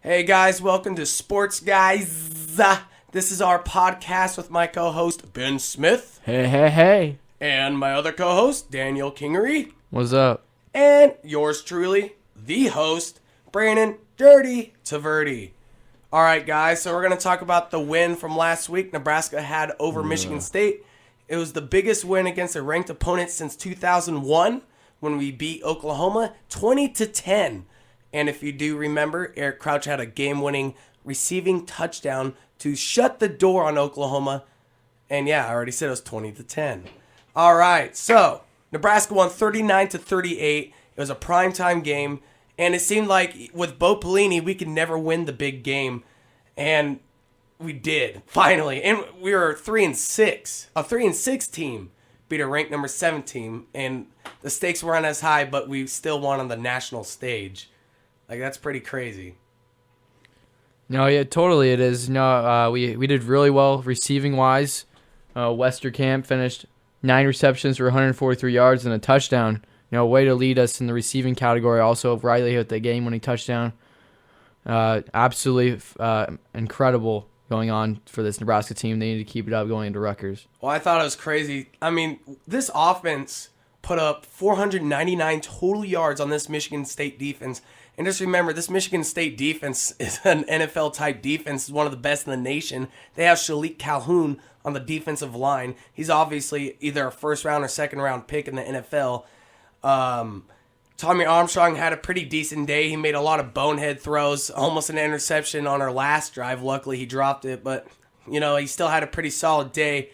Hey guys, welcome to Sports Guys. This is our podcast with my co-host Ben Smith Hey. and my other co-host Daniel Kingery What's up? and yours truly, the host Brandon Dirty Taverdi. All right, guys, so we're going to talk about the win from last week Nebraska had over Michigan State. It was the biggest win against a ranked opponent since 2001 when we beat Oklahoma 20-10. And if you do remember, Eric Crouch had a game-winning receiving touchdown to shut the door on Oklahoma. And yeah, I already said it was 20-10. All right, so Nebraska won 39-38. It was a primetime game, and it seemed like with Bo Pelini, we could never win the big game, and we did finally. And we were 3-6, a 3-6 team beat a ranked number 7 team, and the stakes weren't as high, but we still won on the national stage. Like, that's pretty crazy. No, yeah, totally it is. No, we did really well receiving wise. Westerkamp finished 9 receptions for 143 yards and a touchdown. Way to lead us in the receiving category. Also, Riley hit the game-winning touchdown. Absolutely incredible going on for this Nebraska team. They need to keep it up going into Rutgers. Well, I thought it was crazy. I mean, this offense put up 499 total yards on this Michigan State defense. And just remember, this Michigan State defense is an NFL-type defense. It's one of the best in the nation. They have Shalik Calhoun on the defensive line. He's obviously either a first-round or second-round pick in the NFL. Tommy Armstrong had a pretty decent day. He made a lot of bonehead throws, almost an interception on our last drive. Luckily, he dropped it. But, he still had a pretty solid day.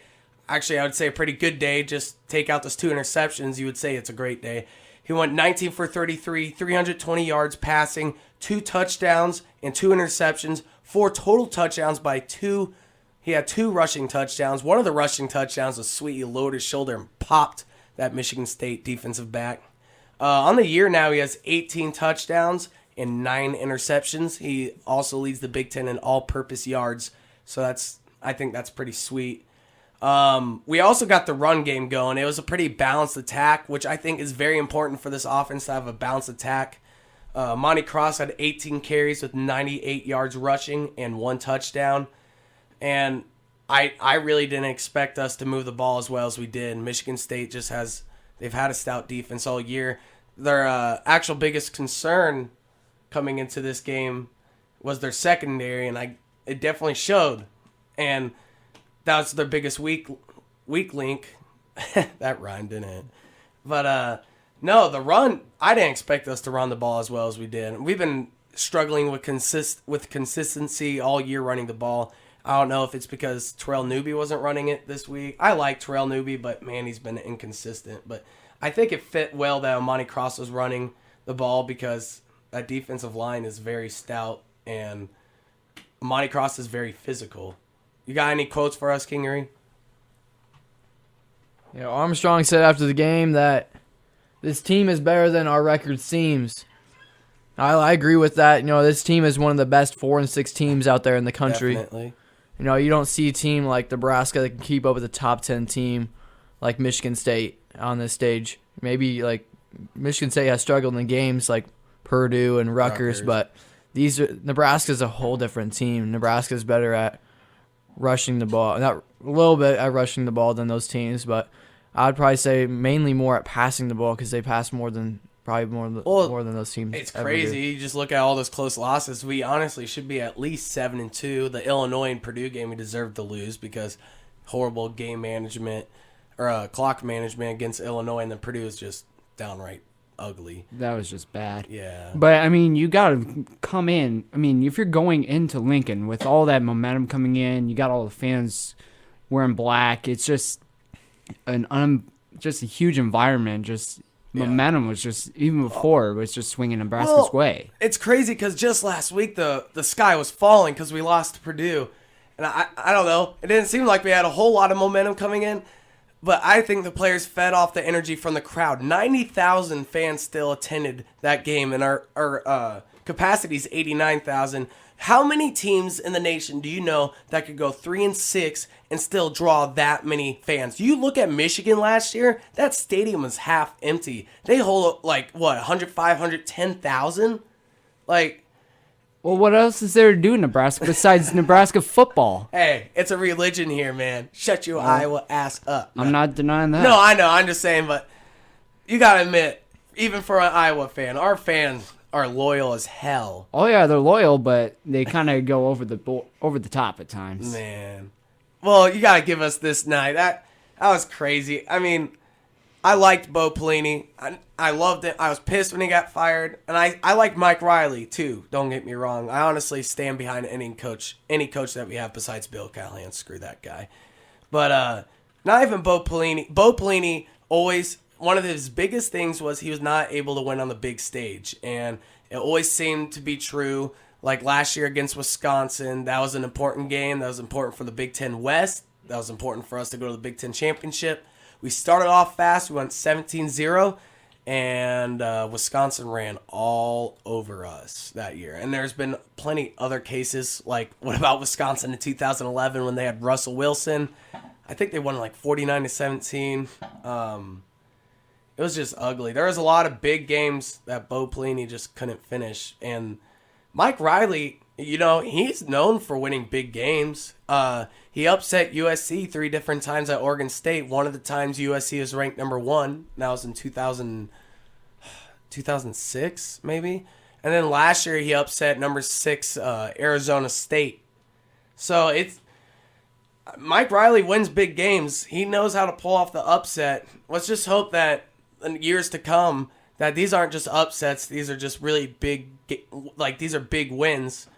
Actually, I would say a pretty good day. Just take out those 2 interceptions, you would say it's a great day. He went 19 for 33, 320 yards passing, 2 touchdowns and 2 interceptions, 4 total touchdowns by 2. He had 2 rushing touchdowns. One of the rushing touchdowns was sweet. He lowered his shoulder and popped that Michigan State defensive back. On the year now, he has 18 touchdowns and 9 interceptions. He also leads the Big Ten in all-purpose yards, so I think that's pretty sweet. We also got the run game going. It was a pretty balanced attack, which I think is very important for this offense to have a balanced attack. Monty Cross had 18 carries with 98 yards rushing and 1 touchdown. And I really didn't expect us to move the ball as well as we did. Michigan State they've had a stout defense all year. Their actual biggest concern coming into this game was their secondary, and it definitely showed. And that's their biggest weak link. That rhymed, didn't it? But no, the run, I didn't expect us to run the ball as well as we did. We've been struggling with consistency all year running the ball. I don't know if it's because Terrell Newby wasn't running it this week. I like Terrell Newby, but man, he's been inconsistent. But I think it fit well that Monty Cross was running the ball because that defensive line is very stout and Monty Cross is very physical. You got any quotes for us, Kingery? Armstrong said after the game that this team is better than our record seems. I agree with that. This team is one of the best 4-6 teams out there in the country. Definitely. You don't see a team like Nebraska that can keep up with a top 10 team like Michigan State on this stage. Maybe like Michigan State has struggled in games like Purdue and Rutgers. But Nebraska's a whole different team. Nebraska's better at rushing the ball, not a little bit at rushing the ball than those teams, but I'd probably say mainly more at passing the ball because they pass more than those teams. It's crazy. You just look at all those close losses. We honestly should be at least 7-2. The Illinois and Purdue game we deserved to lose because horrible game management or clock management against Illinois, and then Purdue is just downright ugly. That was just bad. Yeah. But, you got to come in. If you're going into Lincoln with all that momentum coming in, you got all the fans wearing black. It's just just a huge environment. Momentum was just, even before, it was just swinging Nebraska's way. It's crazy because just last week the sky was falling because we lost to Purdue. And I don't know. It didn't seem like we had a whole lot of momentum coming in. But I think the players fed off the energy from the crowd. 90,000 fans still attended that game, and our capacity is 89,000. How many teams in the nation do you know that could go 3-6 and still draw that many fans? You look at Michigan last year, that stadium was half empty. They hold 105, 110,000? Well, what else is there to do in Nebraska besides Nebraska football? Hey, it's a religion here, man. Shut your Iowa ass up. I'm not denying that. No, I know. I'm just saying, but you gotta admit, even for an Iowa fan, our fans are loyal as hell. Oh yeah, they're loyal, but they kind of go over the top at times. Man. Well, you gotta give us this night. That was crazy. I mean, I liked Bo Pelini. I loved it. I was pissed when he got fired. And I like Mike Riley, too. Don't get me wrong. I honestly stand behind any coach that we have besides Bill Callahan. Screw that guy. But not even Bo Pelini. Bo Pelini always, one of his biggest things was he was not able to win on the big stage. And it always seemed to be true. Like last year against Wisconsin, that was an important game. That was important for the Big Ten West. That was important for us to go to the Big Ten Championship. We started off fast. We went 17-0, and Wisconsin ran all over us that year. And there's been plenty other cases, like what about Wisconsin in 2011 when they had Russell Wilson? I think they won like 49-17. It was just ugly. There was a lot of big games that Bo Pelini just couldn't finish. And Mike Riley, he's known for winning big games. He upset USC 3 different times at Oregon State. One of the times USC is ranked number 1. That was in 2006, maybe. And then last year he upset number 6 Arizona State. So Mike Riley wins big games. He knows how to pull off the upset. Let's just hope that in years to come that these aren't just upsets. These are just really big, these are big wins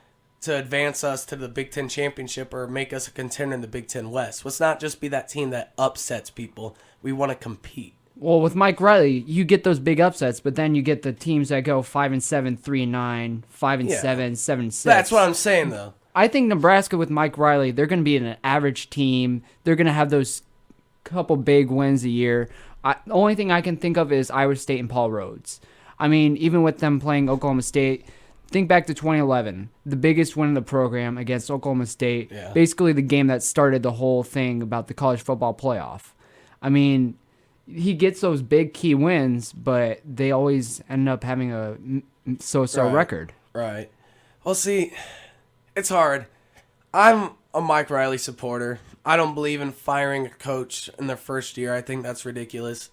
to advance us to the Big Ten Championship or make us a contender in the Big Ten West. Let's not just be that team that upsets people. We want to compete. Well, with Mike Riley, you get those big upsets, but then you get the teams that go 5-7, 3-9, 5-7, 7-6. That's what I'm saying, though. I think Nebraska with Mike Riley, they're going to be an average team. They're going to have those couple big wins a year. The only thing I can think of is Iowa State and Paul Rhodes. I mean, even with them playing Oklahoma State, think back to 2011, the biggest win in the program against Oklahoma State. Yeah. Basically the game that started the whole thing about the college football playoff. I mean, he gets those big key wins, but they always end up having a so-so record. Right. Well, see, it's hard. I'm a Mike Riley supporter. I don't believe in firing a coach in their first year. I think that's ridiculous.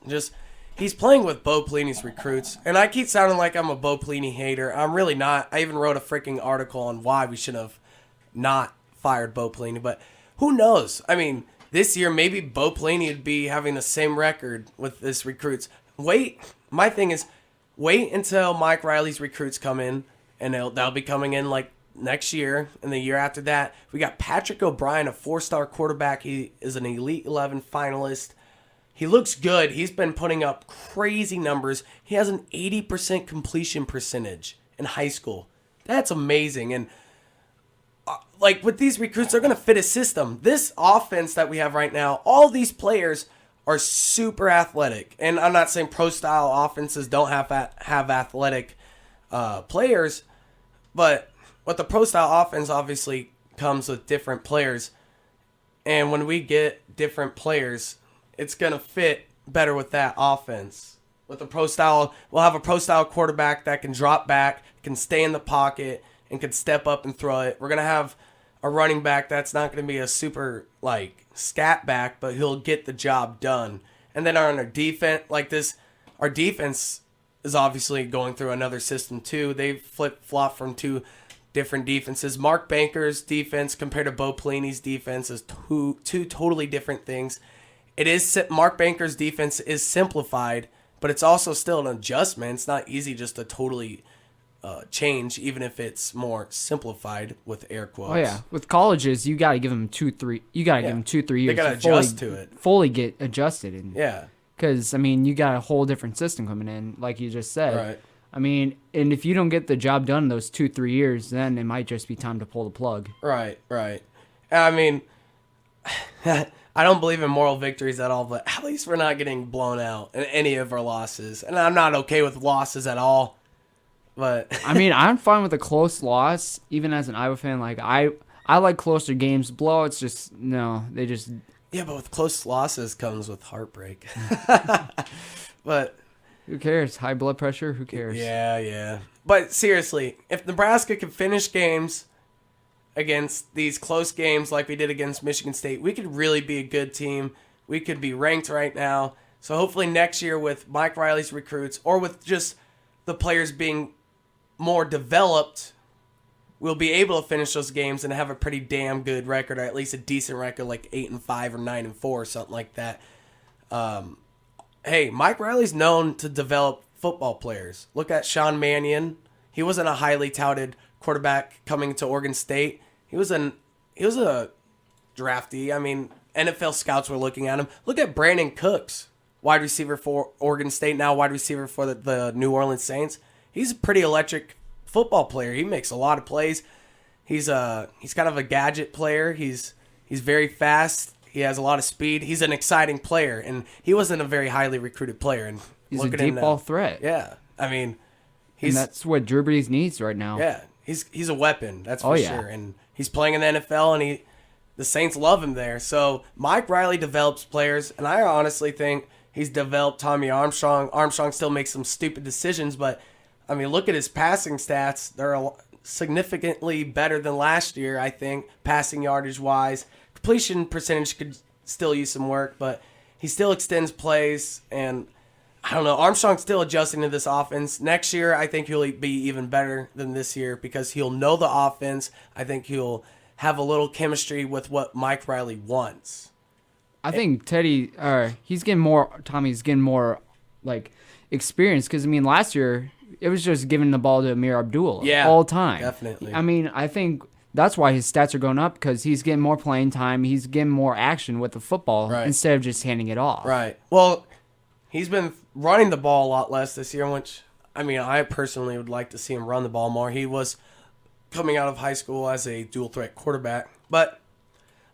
He's playing with Bo Pelini's recruits, and I keep sounding like I'm a Bo Pelini hater. I'm really not. I even wrote a freaking article on why we should have not fired Bo Pelini, but who knows? I mean, this year maybe Bo Pelini would be having the same record with his recruits. My thing is, wait until Mike Riley's recruits come in, and they'll be coming in like next year and the year after that. We got Patrick O'Brien, a 4-star quarterback. He is an Elite 11 finalist. He looks good. He's been putting up crazy numbers. He has an 80% completion percentage in high school. That's amazing. And with these recruits, they're going to fit a system. This offense that we have right now, all these players are super athletic. And I'm not saying pro-style offenses don't have athletic players, but with the pro-style offense obviously comes with different players. And when we get different players, it's going to fit better with that offense. With a pro style, we'll have a pro style quarterback that can drop back, can stay in the pocket, and can step up and throw it. We're going to have a running back that's not going to be a super, scat back, but he'll get the job done. And then on our defense, our defense is obviously going through another system too. They've flip-flopped from 2 different defenses. Mark Banker's defense compared to Bo Pelini's defense is two totally different things. Mark Banker's defense is simplified, but it's also still an adjustment. It's not easy just to totally change, even if it's more simplified with air quotes. Oh yeah, with colleges, you got to give them 2-3. You got to give them 2-3 years. They got to adjust to it. Fully get adjusted. Yeah. Because you got a whole different system coming in, like you just said. Right. I mean, and if you don't get the job done in those 2-3 years, then it might just be time to pull the plug. Right. I mean, I don't believe in moral victories at all, but at least we're not getting blown out in any of our losses. And I'm not okay with losses at all. But I mean, I'm fine with a close loss, even as an Iowa fan. I like closer games. Blowouts Yeah, but with close losses comes with heartbreak. But Who cares? High blood pressure? Who cares? Yeah. But seriously, if Nebraska can finish games against these close games like we did against Michigan State, we could really be a good team. We could be ranked right now. So hopefully next year with Mike Riley's recruits or with just the players being more developed, we'll be able to finish those games and have a pretty damn good record, or at least a decent record, like 8-5 or 9-4 or something like that. Hey, Mike Riley's known to develop football players. Look at Sean Mannion. He wasn't a highly touted quarterback coming to Oregon State. He was a draftee. I mean, NFL scouts were looking at him. Look at Brandon Cooks, wide receiver for Oregon State, now wide receiver for the New Orleans Saints. He's a pretty electric football player. He makes a lot of plays. He's kind of a gadget player. He's very fast. He has a lot of speed. He's an exciting player, and he wasn't a very highly recruited player. And He's a deep ball threat. Yeah, I mean, and that's what Drew Brees needs right now. Yeah, he's a weapon. That's for sure. And he's playing in the NFL, and the Saints love him there. So Mike Riley develops players, and I honestly think he's developed Tommy Armstrong. Armstrong still makes some stupid decisions, but I mean, look at his passing stats. They're significantly better than last year, I think, passing yardage wise. Completion percentage could still use some work, but he still extends plays, and I don't know. Armstrong's still adjusting to this offense. Next year, I think he'll be even better than this year because he'll know the offense. I think he'll have a little chemistry with what Mike Riley wants. I think he's getting more. Tommy's getting more like experience because I mean, last year it was just giving the ball to Amir Abdul all the time. Definitely. I mean, I think that's why his stats are going up because he's getting more playing time. He's getting more action with the football instead of just handing it off. Right. Well, he's been running the ball a lot less this year, which, I mean, I personally would like to see him run the ball more. He was coming out of high school as a dual-threat quarterback. But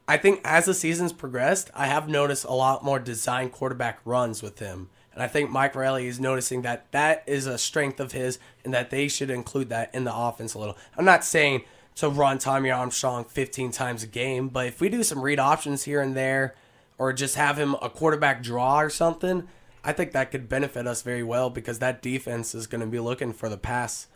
I think as the season's progressed, I have noticed a lot more design quarterback runs with him. And I think Mike Riley is noticing that that is a strength of his and that they should include that in the offense a little. I'm not saying to run Tommy Armstrong 15 times a game, but if we do some read options here and there or just have him a quarterback draw or something, I think that could benefit us very well because that defense is going to be looking for the pass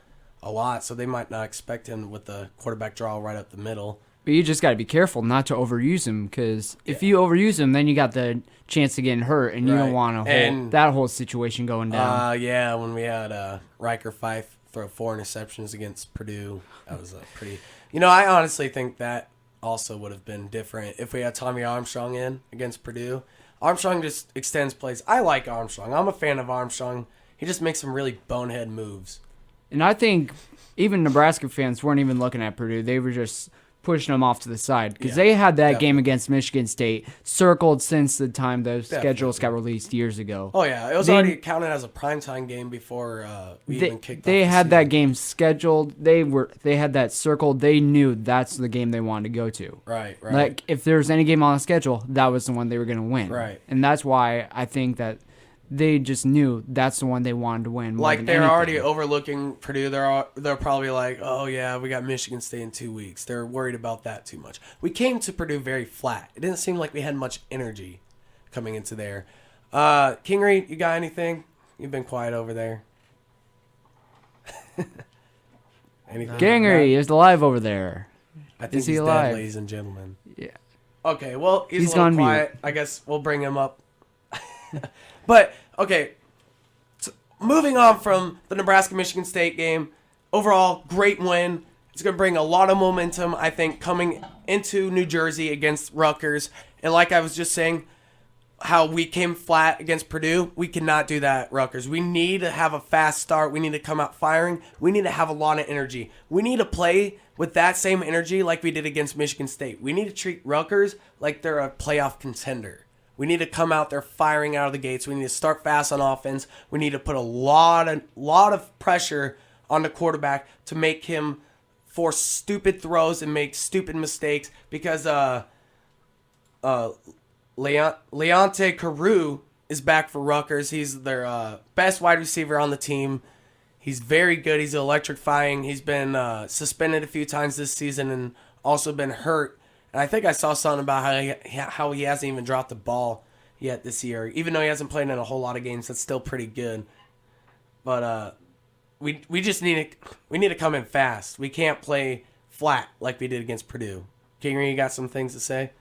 a lot, so they might not expect him with the quarterback draw right up the middle. But you just got to be careful not to overuse him because if you overuse him, then you got the chance of getting hurt, and you don't want that whole situation going down. Yeah, when we had Riker Fife throw 4 interceptions against Purdue, that was a pretty... I honestly think that also would have been different if we had Tommy Armstrong in against Purdue. Armstrong just extends plays. I like Armstrong. I'm a fan of Armstrong. He just makes some really bonehead moves. And I think even Nebraska fans weren't even looking at Purdue. They were just pushing them off to the side because they had that game against Michigan State circled since the time those schedules got released years ago. Oh, yeah. It was already counted as a primetime game before we even kicked off. They had that game scheduled. They had that circled. They knew that's the game they wanted to go to. Right. Like, if there was any game on the schedule, that was the one they were going to win. Right. And that's why I think that they just knew that's the one they wanted to win. Like, they're already overlooking Purdue. They're probably like, oh, yeah, we got Michigan State in 2 weeks. They're worried about that too much. We came to Purdue very flat. It didn't seem like we had much energy coming into there. Kingery, you got anything? You've been quiet over there. Anything? Kingery is alive over there. I think he's alive? dead, ladies and gentlemen. Yeah. Okay, well, he's a little gone quiet. mute. I guess we'll bring him up. But, okay, so moving on from the Nebraska-Michigan State game, overall, great win. It's going to bring a lot of momentum, I think, coming into New Jersey against Rutgers. And like I was just saying, how we came flat against Purdue, we cannot do that at Rutgers. We need to have a fast start. We need to come out firing. We need to have a lot of energy. We need to play with that same energy like we did against Michigan State. We need to treat Rutgers like they're a playoff contender. We need to come out there firing out of the gates. We need to start fast on offense. We need to put a lot of pressure on the quarterback to make him force stupid throws and make stupid mistakes because Leonte Carew is back for Rutgers. He's their best wide receiver on the team. He's very good. He's electrifying. He's been suspended a few times this season and also been hurt. And I think I saw something about how he hasn't even dropped the ball yet this year. Even though he hasn't played in a whole lot of games, that's still pretty good. But we just need to come in fast. We can't play flat like we did against Purdue. Kingery, you got some things to say?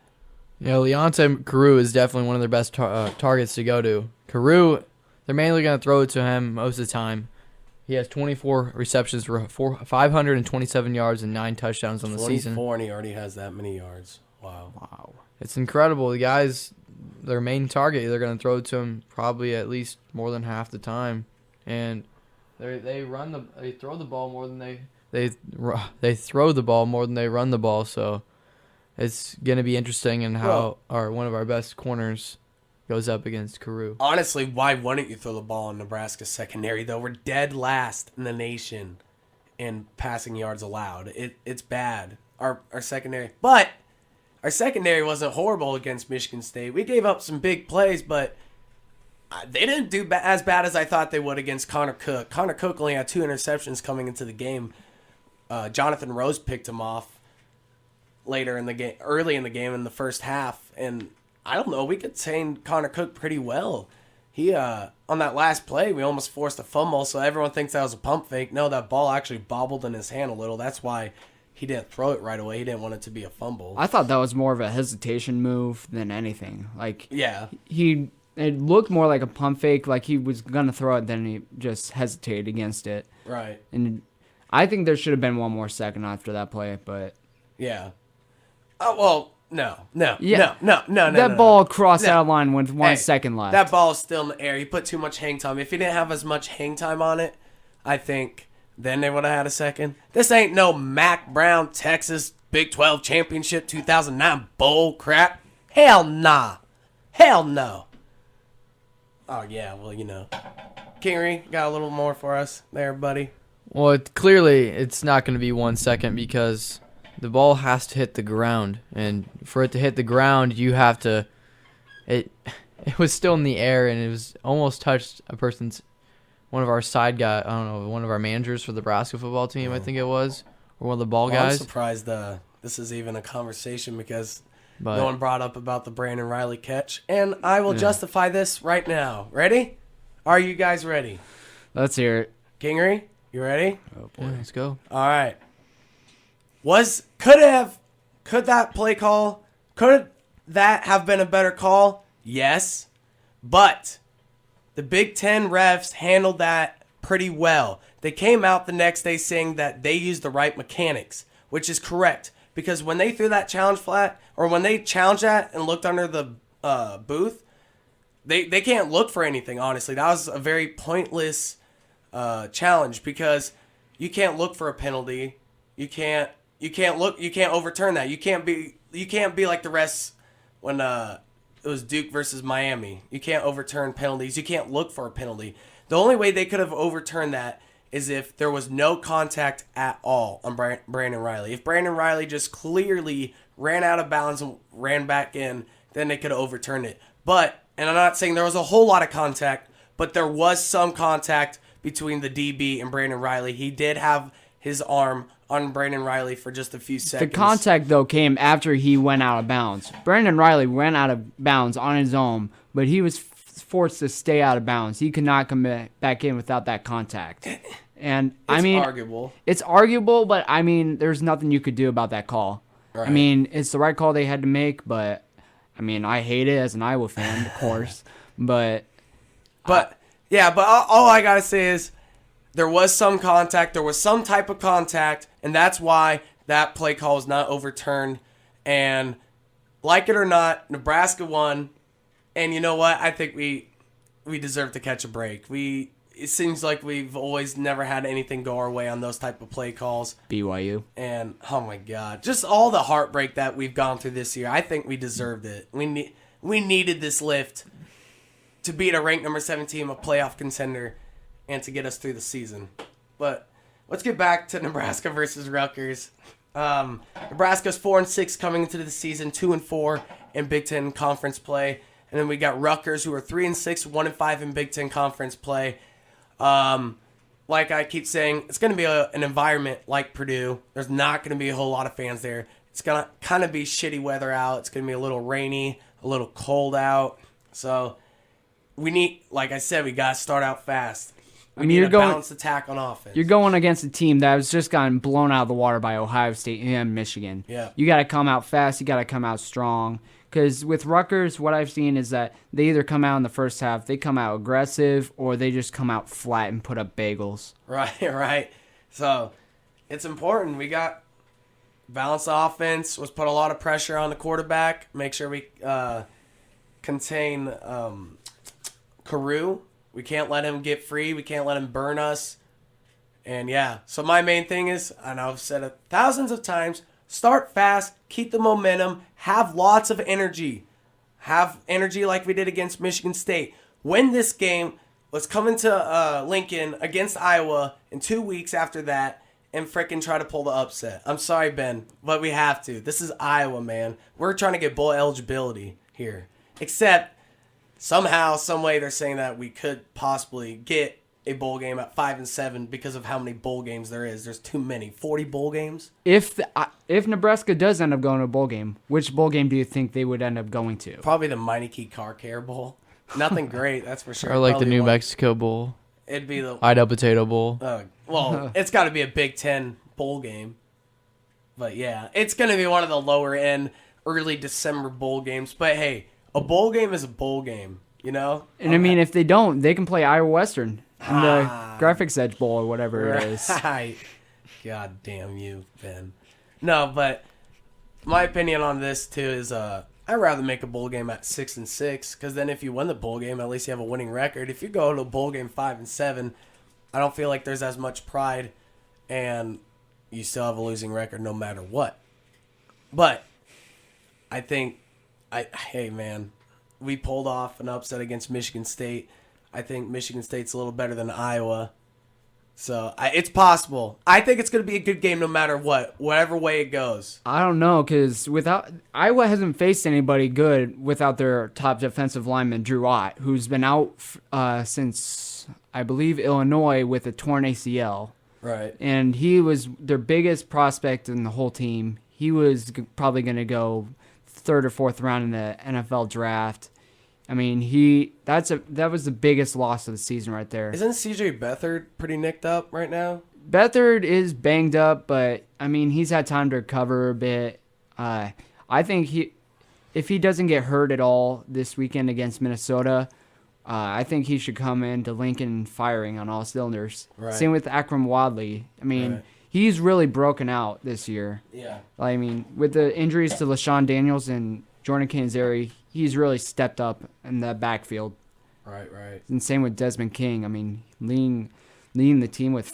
Leonte Carew is definitely one of their best targets to go to. Carew, they're mainly going to throw it to him most of the time. He has 24 receptions for 527 yards and 9 touchdowns on the season. 24, and he already has that many yards. Wow. It's incredible. The guy's their main target. They're going to throw it to him probably at least more than half the time. And they throw the ball more than they throw the ball more than they run the ball. So it's going to be interesting in how one of our best corners goes up against Carew. Honestly, why wouldn't you throw the ball in Nebraska's secondary, though? We're dead last in the nation in passing yards allowed. It's bad, our secondary. But our secondary wasn't horrible against Michigan State. We gave up some big plays, but they didn't do as bad as I thought they would against Connor Cook. Connor Cook only had 2 interceptions coming into the game. Jonathan Rose picked him off early in the game in the first half, and I don't know, we contained Connor Cook pretty well. He on that last play, we almost forced a fumble, so everyone thinks that was a pump fake. No, that ball actually bobbled in his hand a little. That's why he didn't throw it right away. He didn't want it to be a fumble. I thought that was more of a hesitation move than anything. Yeah. It looked more like a pump fake, like he was going to throw it, then he just hesitated against it. Right. And I think there should have been one more second after that play, but... Yeah. Oh, well... No. That ball crossed that line with 1 second left. That ball is still in the air. He put too much hang time. If he didn't have as much hang time on it, I think then they would have had a second. This ain't no Mac Brown, Texas Big 12 Championship 2009 bull crap. Hell nah. Hell no. Oh, yeah, well, Kingery, got a little more for us there, buddy? Well, clearly it's not going to be 1 second because the ball has to hit the ground, and for it to hit the ground, you have to. It was still in the air, and it was almost touched one of our side guy. I don't know, one of our managers for the Nebraska football team. I think it was, or one of the ball guys. I'm surprised this is even a conversation because no one brought up about the Brandon Riley catch, and I will justify this right now. Ready? Are you guys ready? Let's hear it. Kingery, you ready? Oh boy, Yeah, let's go. All right. Could that play call, could that have been a better call? Yes. But the Big Ten refs handled that pretty well. They came out the next day saying that they used the right mechanics, which is correct. Because when they threw that challenge flat, or when they challenged that and looked under the booth, they can't look for anything, honestly. That was a very pointless challenge because you can't look for a penalty. You can't overturn that. You can't be like the refs when it was Duke versus Miami. You can't overturn penalties. You can't look for a penalty. The only way they could have overturned that is if there was no contact at all on Brandon Riley. If Brandon Riley just clearly ran out of bounds and ran back in, then they could have overturned it. But, and I'm not saying there was a whole lot of contact, but there was some contact between the DB and Brandon Riley. He did have his arm on Brandon Riley for just a few seconds. The contact, though, came after he went out of bounds. Brandon Riley went out of bounds on his own, but he was forced to stay out of bounds. He could not come back in without that contact. And it's arguable. It's arguable, but I mean, there's nothing you could do about that call. Right. I mean, it's the right call they had to make, but I mean, I hate it as an Iowa fan, of course. But all I gotta say is there was some contact. There was some type of contact, and that's why that play call was not overturned. And like it or not, Nebraska won. And you know what? I think we deserve to catch a break. It seems like we've always never had anything go our way on those type of play calls. BYU. And, oh my God, just all the heartbreak that we've gone through this year. I think we deserved it. We needed this lift to beat a ranked number 7 team, a playoff contender, and to get us through the season. But let's get back to Nebraska versus Rutgers. Nebraska's 4-6 coming into the season, 2-4 in Big Ten conference play. And then we got Rutgers, who are 3-6, 1-5 in Big Ten conference play. Like I keep saying, it's going to be an environment like Purdue. There's not going to be a whole lot of fans there. It's going to kind of be shitty weather out. It's going to be a little rainy, a little cold out. So we need, like I said, we got to start out fast. I mean, a balanced attack on offense. You're going against a team that was just gotten blown out of the water by Ohio State and Michigan. Yeah. You got to come out fast. You got to come out strong. Because with Rutgers, what I've seen is that they either come out in the first half, they come out aggressive, or they just come out flat and put up bagels. Right. So it's important. We got balanced offense. Let's put a lot of pressure on the quarterback. Make sure we contain Carew. We can't let him get free. We can't let him burn us. And yeah, so my main thing is, and I've said it thousands of times, start fast, keep the momentum, have lots of energy. Have energy like we did against Michigan State. Win this game. Let's come into Lincoln against Iowa in 2 weeks after that and frickin' try to pull the upset. I'm sorry, Ben, but we have to. This is Iowa, man. We're trying to get bowl eligibility here. Except somehow, some way, they're saying that we could possibly get a bowl game at 5-7 because of how many bowl games there is. There's too many. 40 bowl games. If Nebraska does end up going to a bowl game, which bowl game do you think they would end up going to? Probably the Meineke Car Care Bowl. Nothing great, that's for sure. Or like the Probably New one. Mexico Bowl. It'd be the Idaho Potato Bowl. well, it's got to be a Big Ten bowl game. But yeah, it's going to be one of the lower end early December bowl games. But hey, a bowl game is a bowl game, you know? And I mean, if they don't, they can play Iowa Western in the Graphics Edge Bowl or whatever it is. God damn you, Ben. No, but my opinion on this too is I'd rather make a bowl game at 6-6 because then if you win the bowl game, at least you have a winning record. If you go to a bowl game 5-7, I don't feel like there's as much pride, and you still have a losing record no matter what. But I think, hey man, we pulled off an upset against Michigan State. I think Michigan State's a little better than Iowa. So it's possible. I think it's going to be a good game no matter what, whatever way it goes. I don't know, because Iowa hasn't faced anybody good without their top defensive lineman, Drew Ott, who's been out since, I believe, Illinois with a torn ACL. Right. And he was their biggest prospect in the whole team. He was probably going to go third or fourth round in the NFL draft. I mean, that was the biggest loss of the season right there. Isn't CJ Beathard pretty nicked up right now? Beathard is banged up, but I mean, he's had time to recover a bit. I think if he doesn't get hurt at all this weekend against Minnesota, I think he should come into Lincoln firing on all cylinders. Right. Same with Akram Wadley. I mean, Right. he's really broken out this year. Yeah. I mean, with the injuries to LaShawn Daniels and Jordan Canzeri, he's really stepped up in that backfield. Right. And same with Desmond King. I mean, leading the team with,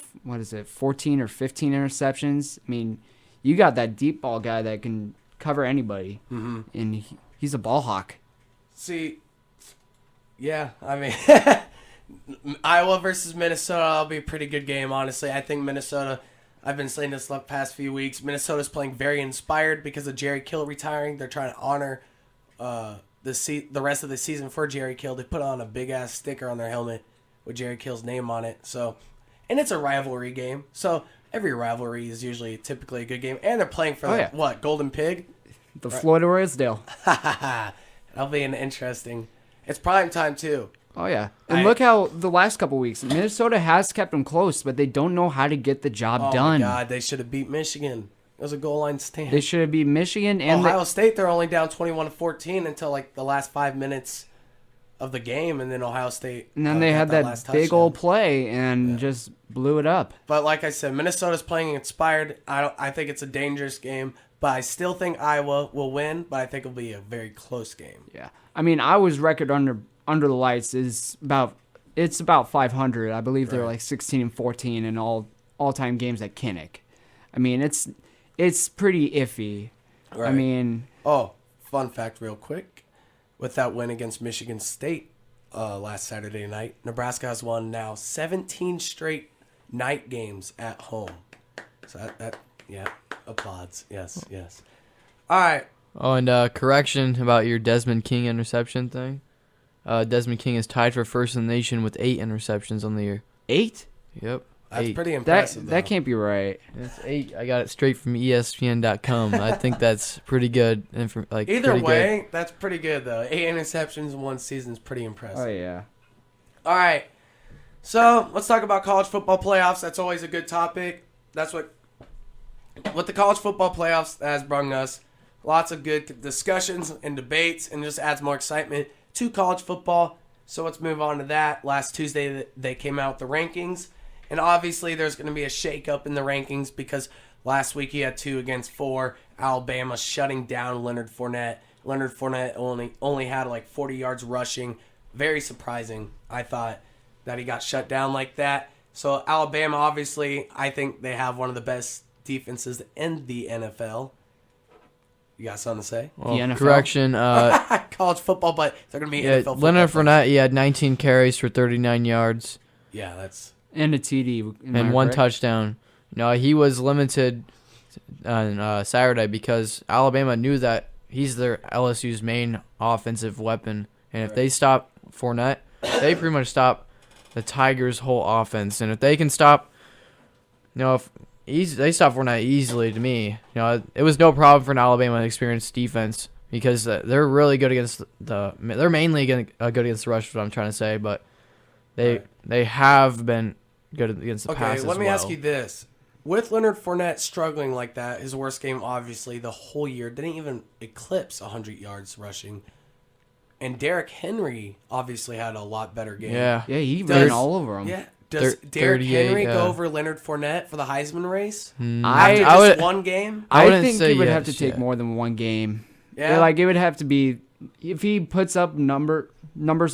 14 or 15 interceptions. I mean, you got that deep ball guy that can cover anybody. Mm-hmm. And he's a ball hawk. See, yeah, I mean, Iowa versus Minnesota, that'll be a pretty good game, honestly. I think Minnesota, I've been saying this the past few weeks, Minnesota's playing very inspired because of Jerry Kill retiring. They're trying to honor the rest of the season for Jerry Kill. They put on a big-ass sticker on their helmet with Jerry Kill's name on it. So, and it's a rivalry game. So every rivalry is usually typically a good game. And they're playing for, Golden Pig? The Florida Rosedale. That'll be an interesting... It's prime time, too. Oh, yeah. And look how the last couple weeks, Minnesota has kept them close, but they don't know how to get the job done. Oh, my God. They should have beat Michigan. It was a goal line stand. They should have beat Michigan and Ohio State, they're only down 21-14 until, like, the last 5 minutes of the game, and then Ohio State... And then they had that big touchdown. old play and just blew it up. But like I said, Minnesota's playing inspired. I think it's a dangerous game, but I still think Iowa will win, but I think it'll be a very close game. Yeah. I mean, Iowa's record under the lights is about 500. I believe they're like 16-14 in all-time games at Kinnick. I mean, it's pretty iffy. Right. I mean, fun fact real quick. With that win against Michigan State last Saturday night, Nebraska has won now 17 straight night games at home. So that applauds. Yes. All right. Oh, and correction about your Desmond King interception thing. Desmond King is tied for first in the nation with 8 interceptions on the year. 8? Yep. That's pretty impressive. That can't be right. It's 8. I got it straight from ESPN.com. I think that's pretty good. Either way, that's pretty good, though. 8 interceptions in one season is pretty impressive. Oh, yeah. All right. So let's talk about college football playoffs. That's always a good topic. That's what the college football playoffs has brought us. Lots of good discussions and debates, and just adds more excitement to college football. So let's move on to that. Last Tuesday, they came out with the rankings, and obviously there's going to be a shakeup in the rankings because last week he had 2 against 4. Alabama shutting down Leonard Fournette. Leonard Fournette only had like 40 yards rushing. Very surprising, I thought, that he got shut down like that. So Alabama, obviously, I think they have one of the best defenses in the NFL. You got something to say? Well, The NFL? correction. College football, but they're going to be Yeah, NFL football. Leonard Fournette, he had 19 carries for 39 yards Yeah, that's... And a TD. and 1 touchdown. No, he was limited on Saturday because Alabama knew that he's their LSU's main offensive weapon. And if they stop Fournette, they pretty much stop the Tigers' whole offense. And if they can stop, if they stop Fournette easily, to me, it was no problem for an Alabama experienced defense because they're really good against they're mainly good against the rush, is what I'm trying to say, but they have been good against the pass as well. Let me ask you this. With Leonard Fournette struggling like that, his worst game, obviously, the whole year, didn't even eclipse 100 yards rushing. And Derrick Henry obviously had a lot better game. Yeah. Yeah, he ran all over him. Yeah. Does Derrick 38, Henry go over Leonard Fournette for the Heisman race? I After just one game? I I wouldn't think say it would have to yes take yet. more than one game. Yeah. Like it would have to be if he puts up numbers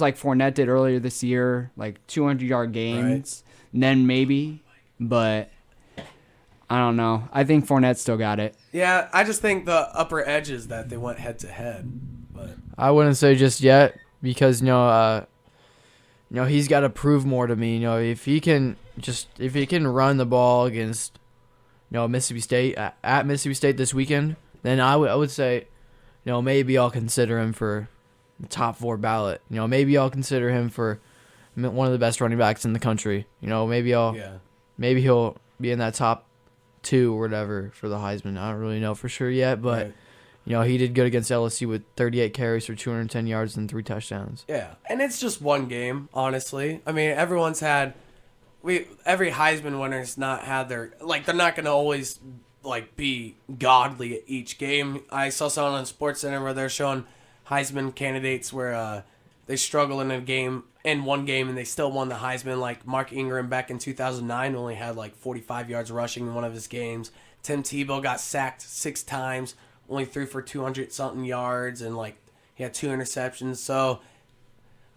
like Fournette did earlier this year, like 200-yard games, then maybe. But I don't know. I think Fournette still got it. Yeah, I just think the upper edge is that they went head-to-head. But I wouldn't say just yet because he's got to prove more to me. If he can run the ball against Mississippi State at Mississippi State this weekend, then I would say maybe I'll consider him for the top 4 ballot. Maybe I'll consider him for one of the best running backs in the country. Maybe he'll be in that top 2 or whatever for the Heisman. I don't really know for sure yet, but. Right. He did good against LSU with 38 carries for 210 yards and 3 touchdowns. yeah, and it's just one game, honestly. I mean, everyone's had every Heisman winner's not had their they're not going to always be godly at each game. I saw someone on SportsCenter where they're showing Heisman candidates where they struggle in one game and they still won the Heisman. Like Mark Ingram back in 2009 only had 45 yards rushing in one of his games. Tim Tebow got sacked 6 times. Only threw for 200-something yards, and he had 2 interceptions. So,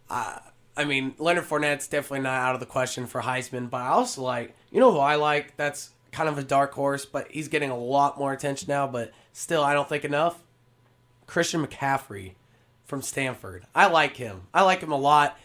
I mean, Leonard Fournette's definitely not out of the question for Heisman. But I also who I like that's kind of a dark horse, but he's getting a lot more attention now. But still, I don't think enough. Christian McCaffrey from Stanford. I like him. I like him a lot.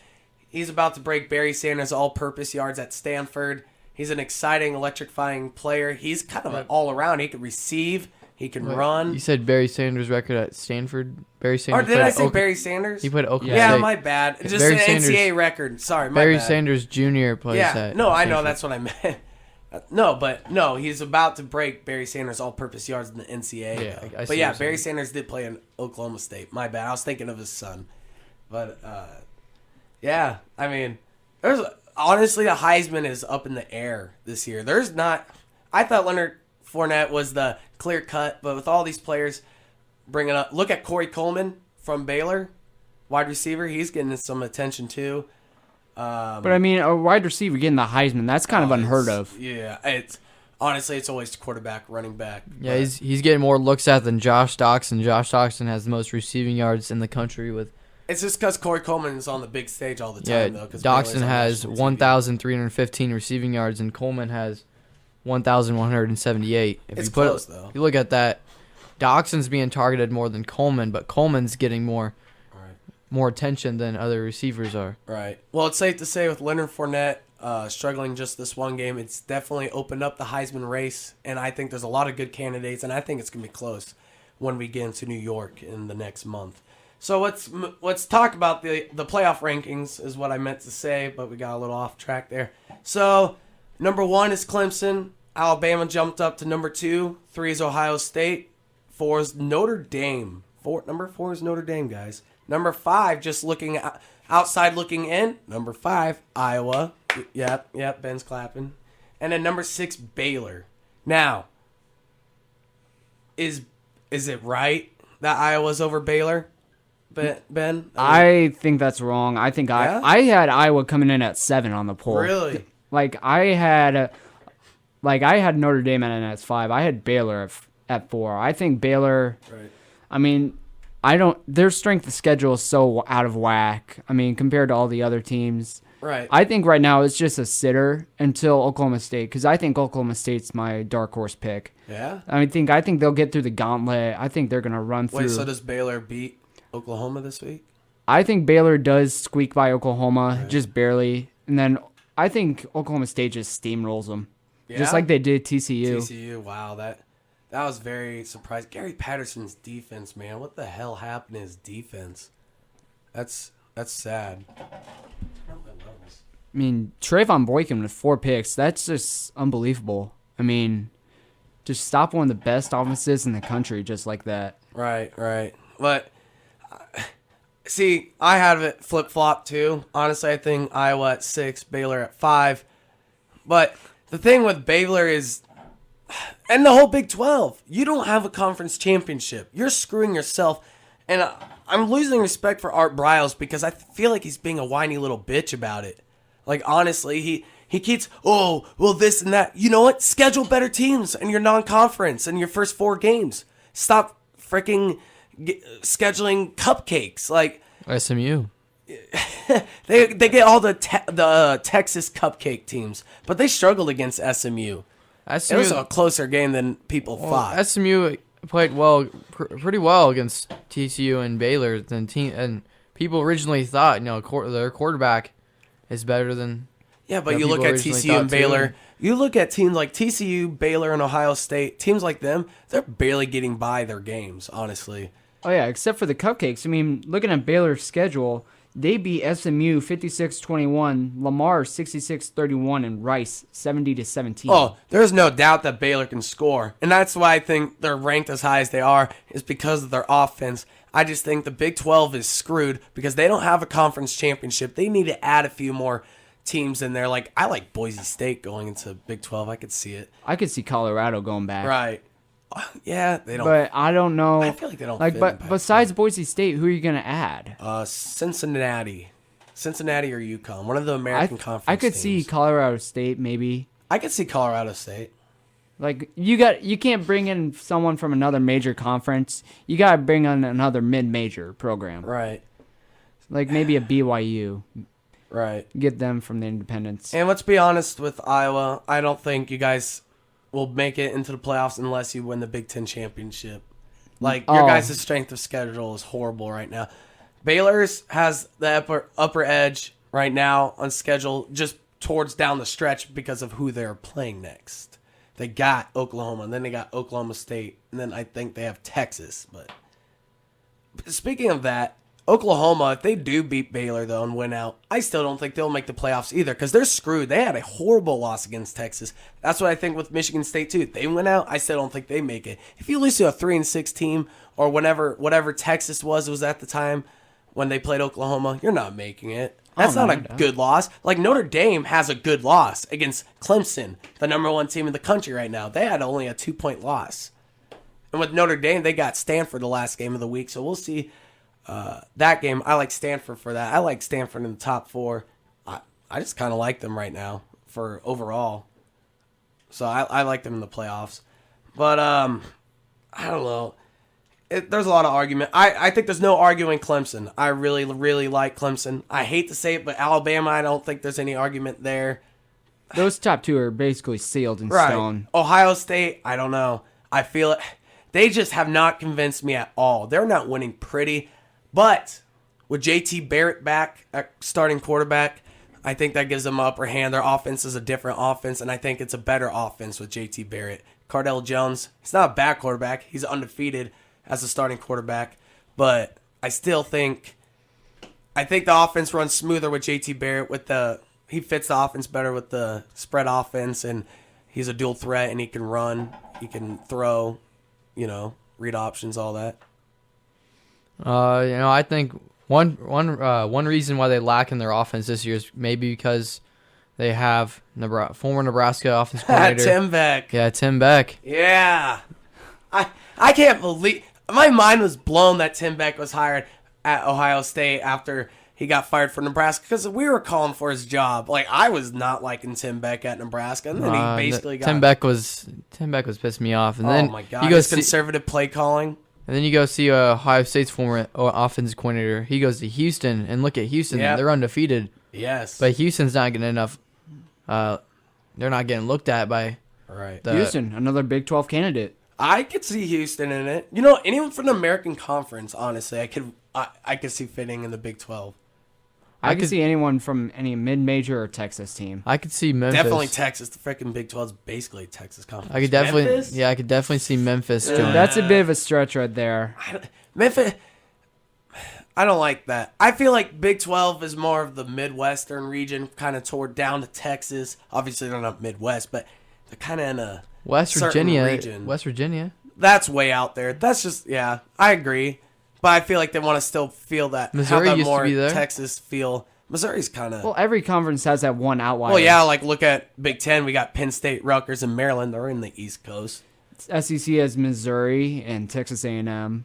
He's about to break Barry Sanders' all-purpose yards at Stanford. He's an exciting, electrifying player. He's kind of an all-around. He can receive. He can run. You said Barry Sanders' record at Stanford? Barry Sanders. Or did I say Barry Sanders? He played at Oklahoma Yeah, State. my bad. Just Barry an Sanders- NCAA record. Sorry, my Barry bad. Sanders Jr. plays at No, I know Stanford. that's what I meant. No, he's about to break Barry Sanders' all-purpose yards in the NCAA. Yeah, though. I see But yeah, what you're Barry saying. Sanders did play in Oklahoma State. My bad. I was thinking of his son. But yeah, I mean, honestly the Heisman is up in the air this year. I thought Leonard Fournette was the clear cut, but with all these players bringing up, look at Corey Coleman from Baylor, wide receiver. He's getting some attention too. But I mean, a wide receiver getting the Heisman, that's kind of unheard of. Yeah, it's always quarterback, running back. Yeah, but- he's getting more looks at than Josh Doxson. Josh Doxson has the most receiving yards in the country with. It's just because Corey Coleman is on the big stage all the time, though. 'Cause Baylor's Doxson on has national TV. 1,315 receiving yards, and Coleman has 1,178. It's close, though. If you look at that, Doxson's being targeted more than Coleman, but Coleman's getting more attention than other receivers are. Right. Well, it's safe to say with Leonard Fournette struggling just this one game, it's definitely opened up the Heisman race, and I think there's a lot of good candidates, and I think it's going to be close when we get into New York in the next month. So let's talk about the playoff rankings is what I meant to say, but we got a little off track there. So number 1 is Clemson. Alabama jumped up to number 2. 3 is Ohio State. 4 is Notre Dame. Number 4 is Notre Dame, guys. Number 5, just looking outside looking in. Number 5, Iowa. Yep, Ben's clapping. And then number 6, Baylor. Now, is it right that Iowa's over Baylor, Ben? I think that's wrong. I think Yeah? I had Iowa coming in at 7 on the poll. Really? I had Notre Dame at 5. I had Baylor at 4. I think Baylor. Right. I mean, their strength of schedule is so out of whack. I mean, compared to all the other teams. Right. I think right now it's just a sitter until Oklahoma State, because I think Oklahoma State's my dark horse pick. Yeah? I think they'll get through the gauntlet. I think they're gonna run through. Wait, so does Baylor beat Oklahoma this week? I think Baylor does squeak by Oklahoma, just barely, and then I think Oklahoma State just steamrolls them, just like they did TCU. TCU, wow, that was very surprising. Gary Patterson's defense, man, what the hell happened to his defense? That's sad. I mean, Trayvon Boykin with 4 picks, that's just unbelievable. I mean, just stop one of the best offenses in the country just like that. Right. But, see, I have it flip-flop too. Honestly, I think Iowa at 6, Baylor at 5. But the thing with Baylor is, and the whole Big 12, you don't have a conference championship. You're screwing yourself. And I'm losing respect for Art Briles because I feel like he's being a whiny little bitch about it. Like, honestly, he keeps, this and that. You know what? Schedule better teams in your non-conference and your first 4 games. Stop freaking scheduling cupcakes. Like, SMU. they get all the Texas cupcake teams, but they struggled against SMU. It was a closer game than people thought. SMU played pretty well against TCU and Baylor. And people originally thought, their quarterback is better than. Yeah, but you look at TCU and Baylor. You look at teams like TCU, Baylor, and Ohio State. Teams like them, they're barely getting by their games, honestly. Oh, yeah, except for the cupcakes. I mean, looking at Baylor's schedule, they beat SMU 56-21, Lamar 66-31, and Rice 70-17. Oh, there's no doubt that Baylor can score. And that's why I think they're ranked as high as they are, is because of their offense. I just think the Big 12 is screwed because they don't have a conference championship. They need to add a few more teams in there. Like, I like Boise State going into Big 12. I could see it. I could see Colorado going back. Right. Yeah, they don't. But I don't know. I feel like they don't like. fit But in besides Boise State, who are you gonna add? Cincinnati or UConn, one of the American Conference. I could teams. see Colorado State maybe. I could see Colorado State. Like you can't bring in someone from another major conference. You gotta bring in another mid-major program. Right. Like maybe a BYU. Right. Get them from the independents. And let's be honest with Iowa. I don't think you guys will make it into the playoffs unless you win the Big Ten championship. Like, your guys' strength of schedule is horrible right now. Baylor's has the upper edge right now on schedule just towards down the stretch because of who they're playing next. They got Oklahoma, and then they got Oklahoma State, and then I think they have Texas. But speaking of that, Oklahoma, if they do beat Baylor, though, and win out, I still don't think they'll make the playoffs either because they're screwed. They had a horrible loss against Texas. That's what I think with Michigan State, too. If they win out, I still don't think they make it. If you lose to a 3-6 team or whatever Texas was at the time when they played Oklahoma, you're not making it. That's not a good loss. Like, Notre Dame has a good loss against Clemson, the number 1 team in the country right now. They had only a 2-point loss. And with Notre Dame, they got Stanford the last game of the week, so we'll see. That game, I like Stanford for that. I like Stanford in the top 4. I just kind of like them right now for overall. So I like them in the playoffs. But I don't know. There's a lot of argument. I think there's no arguing Clemson. I really, really like Clemson. I hate to say it, but Alabama, I don't think there's any argument there. Those top 2 are basically sealed in stone. Ohio State, I don't know. I feel it. They just have not convinced me at all. They're not winning pretty. But with JT Barrett back at starting quarterback, I think that gives them an upper hand. Their offense is a different offense, and I think it's a better offense with JT Barrett. Cardell Jones, he's not a bad quarterback. He's undefeated as a starting quarterback. But I still think the offense runs smoother with JT Barrett. He fits the offense better with the spread offense, and he's a dual threat, and he can run, he can throw, read options, all that. I think one reason why they lack in their offense this year is maybe because they have former Nebraska offensive coordinator. Tim Beck. Yeah, Tim Beck. Yeah. I can't believe my mind was blown that Tim Beck was hired at Ohio State after he got fired from Nebraska because we were calling for his job. Like I was not liking Tim Beck at Nebraska, and then he basically got Tim Beck was pissing me off, and oh then my god, you go his see, conservative play calling. and then you go see Ohio State's former offensive coordinator. He goes to Houston, and look at Houston. Yep. They're undefeated, Yes, but Houston's not getting enough. They're not getting looked at by right. Houston, another Big 12 candidate. I could see Houston in it. You know, anyone from the American Conference, honestly, I could see fitting in the Big 12. I could see anyone from any mid-major or Texas team. I could see Memphis. Definitely Texas. The freaking Big 12 is basically a Texas conference. I could definitely, Memphis? yeah, I could definitely see Memphis join. That's a bit of a stretch right there. Memphis. I don't like that. I feel like Big 12 is more of the Midwestern region, kind of toward down to Texas. Obviously, they're not Midwest, but they're kind of in a West certain Virginia. region. West Virginia. That's way out there. That's just, yeah, I agree. But I feel like they want to still feel that. Missouri have that used to more be there. Texas feel. Missouri's kind of. Well, every conference has that one outlier. Well, yeah, like look at Big Ten. We got Penn State, Rutgers, and Maryland. They're in the East Coast. SEC has Missouri and Texas A&M.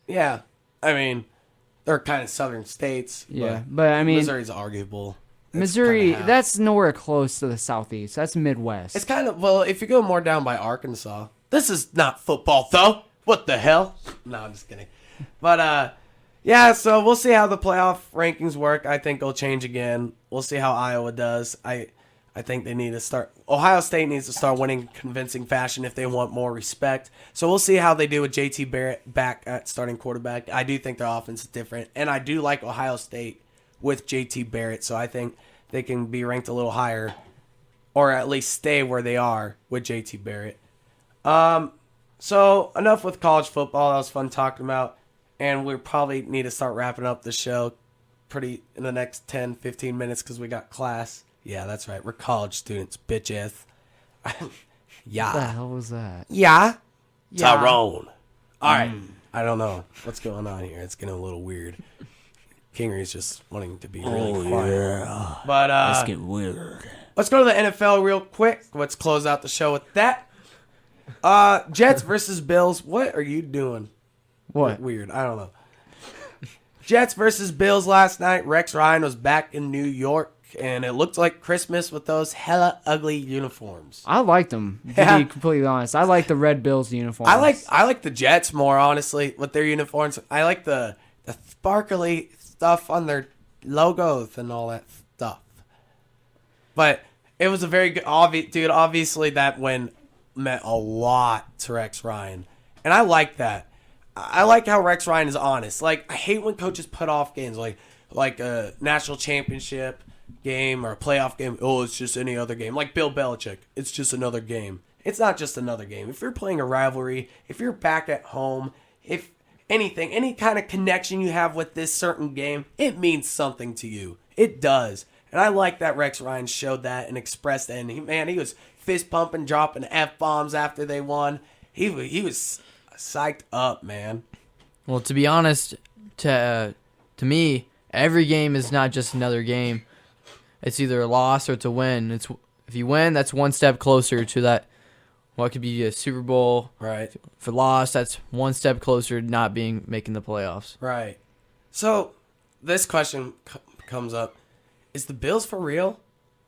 Yeah, I mean, they're kind of southern states. Yeah, but I mean, Missouri's arguable. It's Missouri, kinda half. that's nowhere close to the Southeast. That's Midwest. It's kind of, well, if you go more down by Arkansas. This is not football, though. What the hell? No, I'm just kidding. But, yeah, so we'll see how the playoff rankings work. I think they'll change again. We'll see how Iowa does. I think they need to start. Ohio State needs to start winning in convincing fashion if they want more respect. So we'll see how they do with JT Barrett back at starting quarterback. I do think their offense is different. And I do like Ohio State with JT Barrett. So I think they can be ranked a little higher or at least stay where they are with JT Barrett. So enough with college football. That was fun talking about. And we probably need to start wrapping up the show pretty in the next 10, 15 minutes because we got class. Yeah, that's right. We're college students, bitches. Yeah. What the hell was that? Yeah. Yeah. Tyrone. All right. I don't know what's going on here. It's getting a little weird. Kingery's just wanting to be really quiet. Yeah. But Let's get weird. let's go to the NFL real quick. Let's close out the show with that. Jets versus Bills. What are you doing? What? Weird. I don't know. Jets versus Bills last night. Rex Ryan was back in New York, and it looked like Christmas with those hella ugly uniforms. I liked them, to Yeah. be completely honest. I like the Red Bills uniforms. I like the Jets more, honestly, with their uniforms. I like the sparkly stuff on their logos and all that stuff. But it was a very good, dude. Obviously, that win meant a lot to Rex Ryan, and I like that. I like how Rex Ryan is honest. Like, I hate when coaches put off games like a national championship game or a playoff game. Oh, it's just any other game. Like Bill Belichick, it's just another game. It's not just another game. If you're playing a rivalry, if you're back at home, if anything, any kind of connection you have with this certain game, it means something to you. It does. And I like that Rex Ryan showed that and expressed that. And he was fist pumping, dropping F-bombs after they won. He was psyched up, man. Well, to be honest, to me, every game is not just another game. It's either a loss or it's a win. If you win, that's one step closer to that. What could be a Super Bowl? Right. If a loss, that's one step closer to not making the playoffs. Right. So this question comes up: is the Bills for real?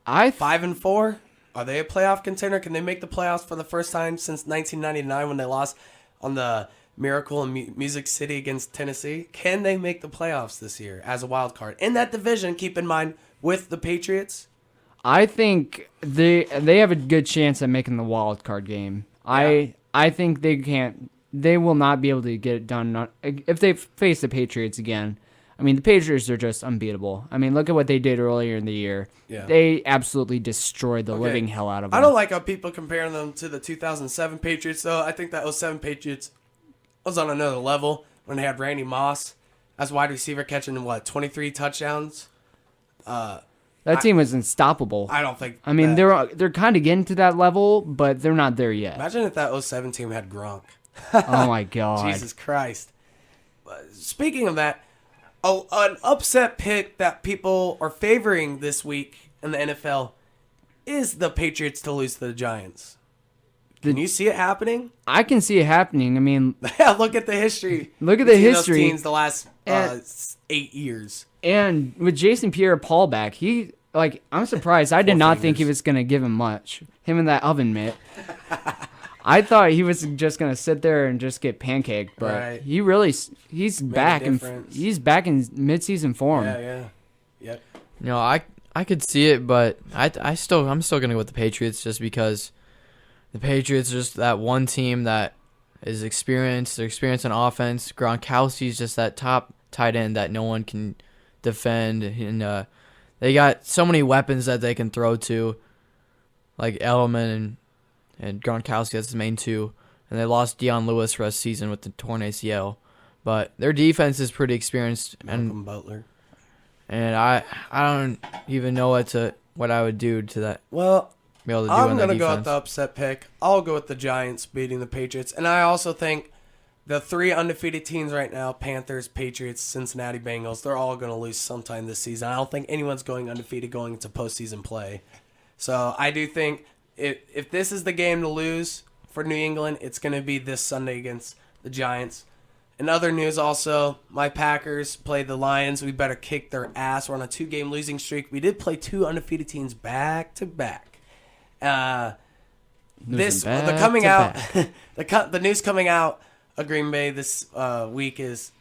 5-4? Are they a playoff contender? Can they make the playoffs for the first time since 1999 when they lost on the Miracle in Music City against Tennessee? Can they make the playoffs this year as a wild card in that division? Keep in mind with the Patriots. I think they have a good chance at making the wild card game. Yeah. I think they will not be able to get it done if they face the Patriots again. I mean, the Patriots are just unbeatable. I mean, look at what they did earlier in the year. Yeah. They absolutely destroyed the living hell out of them. I don't like how people comparing them to the 2007 Patriots, though. I think that 07 Patriots was on another level when they had Randy Moss as wide receiver catching, 23 touchdowns? That team was unstoppable. I don't think. I mean, they're kind of getting to that level, but they're not there yet. Imagine if that 07 team had Gronk. Oh, my God. Jesus Christ. Speaking of that, an upset pick that people are favoring this week in the NFL is the Patriots to lose to the Giants. Can you see it happening? I can see it happening. I mean, Look at the history. Look at the between history. Those teams the last And- 8 years. and with Jason Pierre-Paul back, I'm surprised. I did Four not think he fingers. was going to give him much. Him and that oven mitt. I thought he was just going to sit there and just get pancaked, but Right. he's back and difference. he's back in mid-season form. Yeah. Yep. You know, I could see it, but I'm still gonna go with the Patriots just because the Patriots are just that one team that is experienced. They're experienced on offense. Gronkowski's just that top tight end that no one can defend, and they got so many weapons that they can throw to, like Edelman and Gronkowski. That's the main two, and they lost Deion Lewis for a season with the torn ACL, but their defense is pretty experienced and. Malcolm Butler. And I don't even know what I would do to that. Well, Be able to do I'm on that going to go with defense. the upset pick. I'll go with the Giants beating the Patriots. And I also think the 3 undefeated teams right now, Panthers, Patriots, Cincinnati Bengals, they're all going to lose sometime this season. I don't think anyone's going undefeated going into postseason play. So I do think if this is the game to lose for New England, it's going to be this Sunday against the Giants. In other news also, my Packers play the Lions. We better kick their ass. We're on a 2-game losing streak. We did play 2 undefeated teams back to back. The news coming out of Green Bay this week is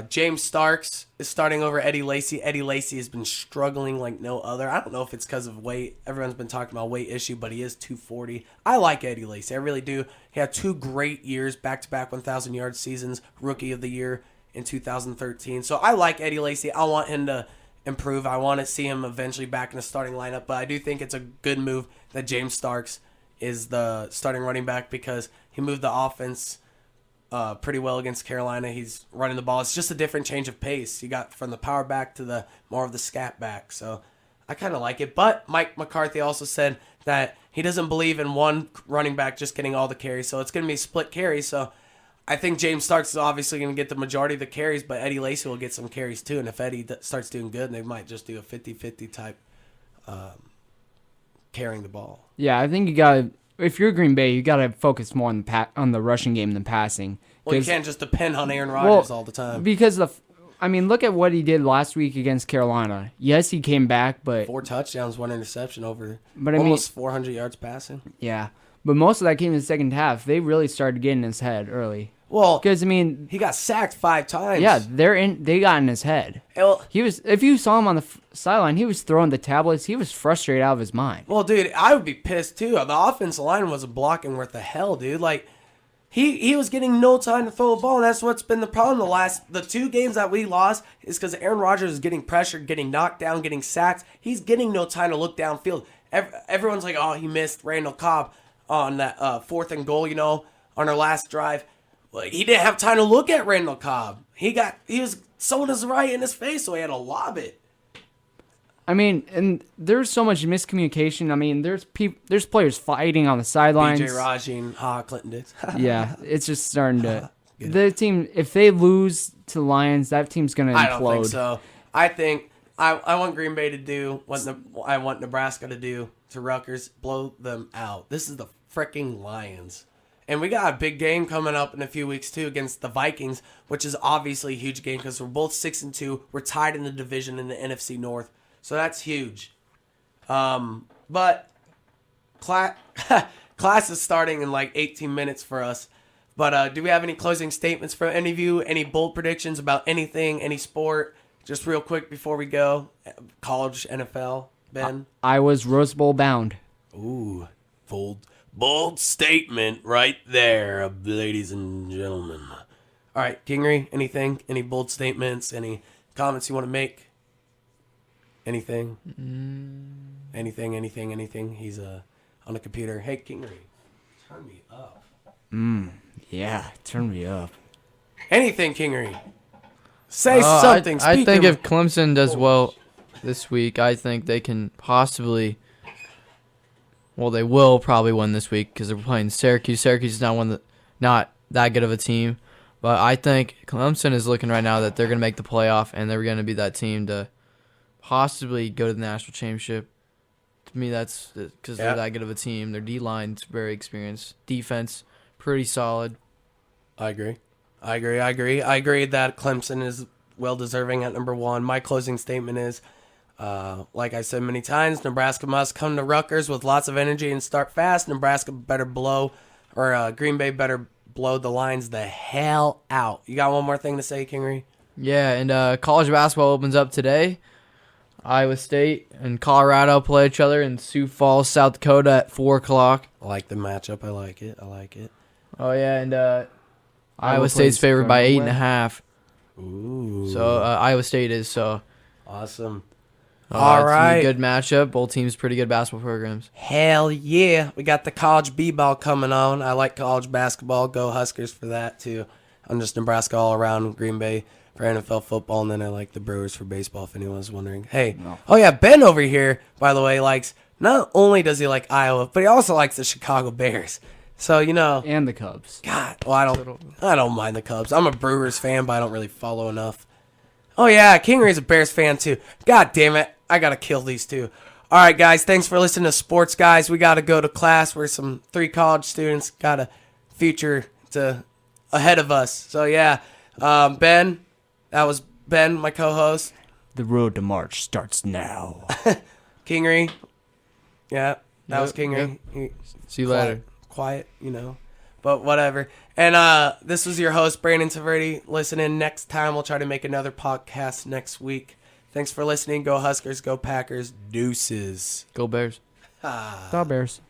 James Starks is starting over Eddie Lacy. Eddie Lacy has been struggling like no other. I don't know if it's because of weight. Everyone's been talking about weight issue, but he is 240. I like Eddie Lacy. I really do. He had 2 great years, back-to-back 1,000-yard seasons, Rookie of the Year in 2013. So I like Eddie Lacy. I want him to improve. I want to see him eventually back in the starting lineup, but I do think it's a good move that James Starks is the starting running back because he moved the offense pretty well against Carolina. He's running the ball. It's just a different change of pace. You got from the power back to the more of the scat back. So I kind of like it. But Mike McCarthy also said that he doesn't believe in one running back just getting all the carries. So it's going to be split carries. So I think James Starks is obviously going to get the majority of the carries, but Eddie Lacy will get some carries too. And if Eddie starts doing good, they might just do a 50-50 type carrying the ball. Yeah, I think you got to. If you're Green Bay, you got to focus more on the rushing game than passing. Well, you can't just depend on Aaron Rodgers all the time. Because look at what he did last week against Carolina. Yes, he came back, but 4 touchdowns, 1 interception over But I almost 400 yards passing. yeah. But most of that came in the second half. They really started getting in his head early. Well, Because he got sacked 5 times. yeah, they got in his head. Well, If you saw him on the sideline, he was throwing the tablets. He was frustrated out of his mind. well, dude, I would be pissed too. The offensive line wasn't blocking worth the hell, dude. Like, he was getting no time to throw the ball, and that's what's been the problem. The 2 games that we lost is because Aaron Rodgers is getting pressured, getting knocked down, getting sacked. He's getting no time to look downfield. Everyone's like, oh, he missed Randall Cobb on that 4th and goal, on our last drive. Like, he didn't have time to look at Randall Cobb. Someone was right in his face, so he had to lob it. I mean, and there's so much miscommunication. I mean, there's players fighting on the sidelines. BJ Raji and Clinton Dix. Yeah, it's just starting to. The team, if they lose to the Lions, that team's gonna implode. I don't think so. I think I want Green Bay to do what I want Nebraska to do to Rutgers, blow them out. This is the freaking Lions. And we got a big game coming up in a few weeks, too, against the Vikings, which is obviously a huge game because we're both 6-2. We're tied in the division in the NFC North. So that's huge. But class is starting in like 18 minutes for us. But do we have any closing statements from any of you? Any bold predictions about anything, any sport? Just real quick before we go. College, NFL, Ben? I was Rose Bowl bound. Ooh, bold statement right there, ladies and gentlemen. All right, Kingery, anything? Any bold statements? Any comments you want to make? Anything? Anything? He's on the computer. Hey, Kingery, turn me up. Yeah, turn me up. Anything, Kingery. Say something. I Speak think your- if Clemson does well this week, I think they can possibly. Well, they will probably win this week because they're playing Syracuse. Syracuse is not that good of a team, but I think Clemson is looking right now that they're going to make the playoff and they're going to be that team to possibly go to the national championship. To me, that's because Yeah. they're that good of a team. Their D line's very experienced. Defense, pretty solid. I agree that Clemson is well deserving at number 1. My closing statement is, like I said many times, Nebraska must come to Rutgers with lots of energy and start fast. Nebraska better Green Bay better blow the lines the hell out. You got one more thing to say, Kingery? Yeah, and college basketball opens up today. Iowa State and Colorado play each other in Sioux Falls, South Dakota at 4 o'clock. I like the matchup. I like it. Oh, yeah, and Iowa State's favored by 8.5. Ooh. So Iowa State is, so. Awesome. All All right. Good matchup. Both teams pretty good basketball programs. Hell yeah. We got the college b-ball coming on. I like college basketball. Go Huskers for that, too. I'm just Nebraska all around, Green Bay for NFL football, and then I like the Brewers for baseball, if anyone was wondering. Hey, Oh yeah, Ben over here, by the way, likes, not only does he like Iowa, but he also likes the Chicago Bears. So, And the Cubs. God, well, I don't mind the Cubs. I'm a Brewers fan, but I don't really follow enough. Oh yeah, Kingery's a Bears fan too. God damn it, I gotta kill these two. All right, guys, thanks for listening to Sports Guys. We gotta go to class. We're some 3 college students, got a future ahead of us. So yeah, Ben, that was Ben, my co-host. The road to March starts now. Kingery, yeah, that was Kingery. See you later. Quiet, but whatever. And this was your host, Brandon Taverdi. Listen in next time. We'll try to make another podcast next week. Thanks for listening. Go Huskers, go Packers, deuces. Go Bears. The Bears.